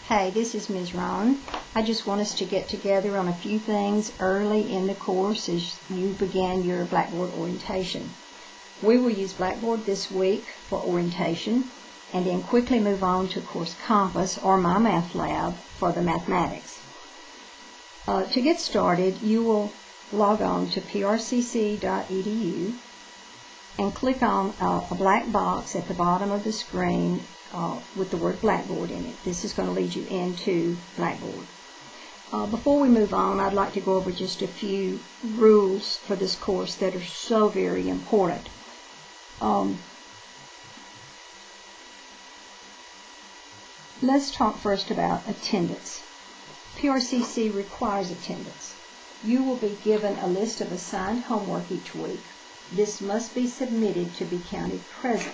Hey, this is Ms. Ron. I just want us to get together on a few things early in the course as you begin your Blackboard orientation. We will use Blackboard this week for orientation and then quickly move on to Course Compass or My Math Lab for the mathematics. To get started, you will log on to prcc.edu and click on a black box at the bottom of the screen with the word Blackboard in it. This is going to lead you into Blackboard. Before we move on, I'd like to go over just a few rules for this course that are so very important. Let's talk first about attendance. PRCC requires attendance. You will be given a list of assigned homework each week. This must be submitted to be counted present.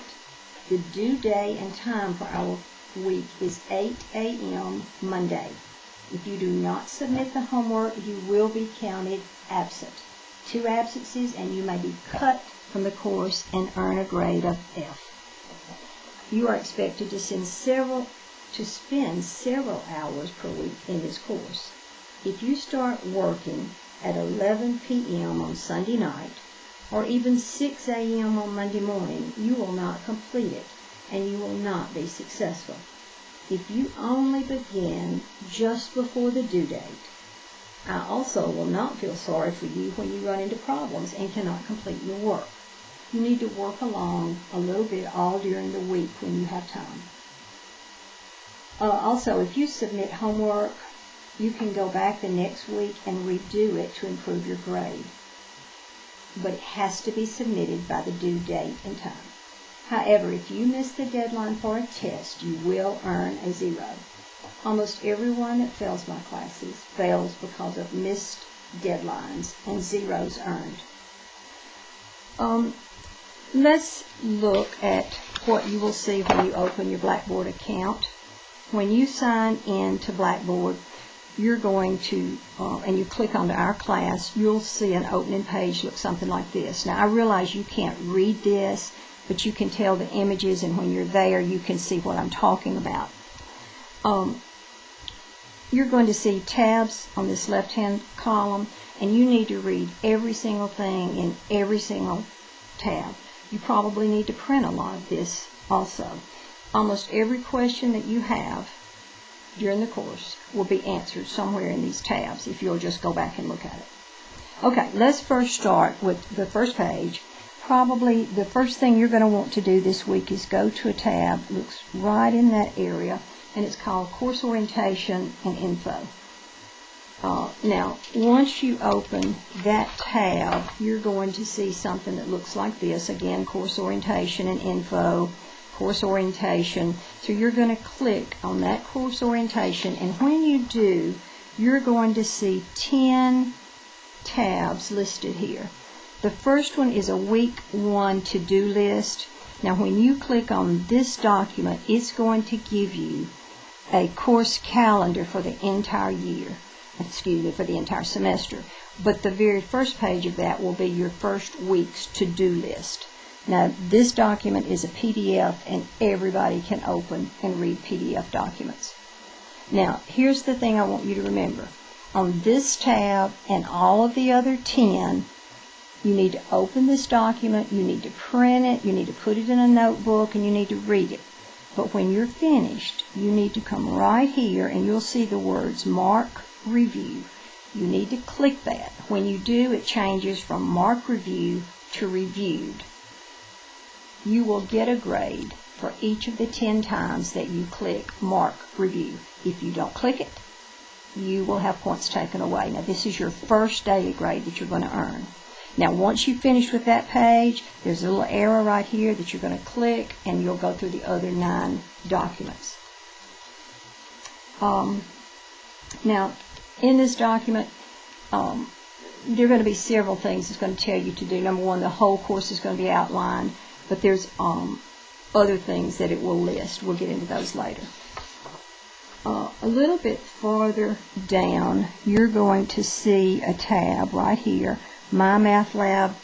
The due day and time for our week is 8 a.m. Monday. If you do not submit the homework, you will be counted absent. 2 absences and you may be cut from the course and earn a grade of F. You are expected to spend several hours per week in this course. If you start working at 11 p.m. on Sunday night, or even 6 a.m. on Monday morning, you will not complete it, and you will not be successful. If you only begin just before the due date, I also will not feel sorry for you when you run into problems and cannot complete your work. You need to work along a little bit all during the week when you have time. Also, if you submit homework, you can go back the next week and redo it to improve your grade. But it has to be submitted by the due date and time. However, if you miss the deadline for a test, you will earn a 0. Almost everyone that fails my classes fails because of missed deadlines and zeros earned. Let's look at what you will see when you open your Blackboard account. When you sign in to Blackboard, you're going to, and you click onto our class, you'll see an opening page look something like this. Now, I realize you can't read this, but you can tell the images, and when you're there, you can see what I'm talking about. You're going to see tabs on this left-hand column, and you need to read every single thing in every single tab. You probably need to print a lot of this also. Almost every question that you have during the course will be answered somewhere in these tabs if you'll just go back and look at it. Okay, let's first start with the first page. Probably the first thing you're going to want to do this week is go to a tab that looks right in that area, and it's called Course Orientation and Info. Now, once you open that tab, you're going to see something that looks like this. Again, Course Orientation and Info. Course orientation. So you're going to click on that course orientation, and when you do, you're going to see 10 tabs listed here. The first one is a week 1 to-do list. Now when you click on this document, it's going to give you a course calendar for the entire year. Excuse me, for the entire semester. But the very first page of that will be your first week's to-do list. Now, this document is a PDF, and everybody can open and read PDF documents. Now, here's the thing I want you to remember. On this tab and all of the other 10, you need to open this document, you need to print it, you need to put it in a notebook, and you need to read it. But when you're finished, you need to come right here, and you'll see the words Mark Review. You need to click that. When you do, it changes from Mark Review to Reviewed. You will get a grade for each of the 10 times that you click Mark Review. If you don't click it, you will have points taken away. Now, this is your first daily grade that you're going to earn. Now, once you finish with that page, there's a little arrow right here that you're going to click, and you'll go through the other 9 documents. Now, in this document, there are going to be several things it's going to tell you to do. Number 1, the whole course is going to be outlined. But there's other things that it will list. We'll get into those later. A little bit farther down, you're going to see a tab right here, My Math Lab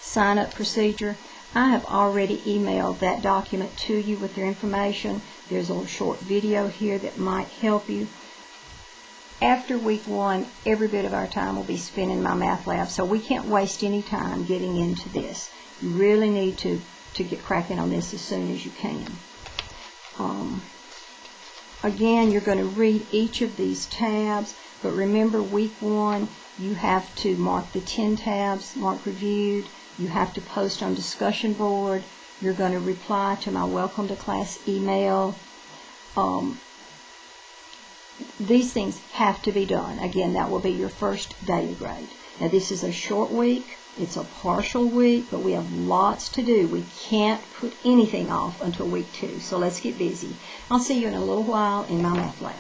Sign Up Procedure. I have already emailed that document to you with your information, There's a little short video here that might help you. After week 1, every bit of our time will be spent in my math lab, so we can't waste any time getting into this. You really need to get cracking on this as soon as you can. Again, you're going to read each of these tabs, but remember, week 1, you have to mark the 10 tabs, mark reviewed. You have to post on discussion board. You're going to reply to my welcome to class email. These things have to be done. Again, that will be your first daily grade. Now, this is a short week. It's a partial week, but we have lots to do. We can't put anything off until week 2, so let's get busy. I'll see you in a little while in my math lab.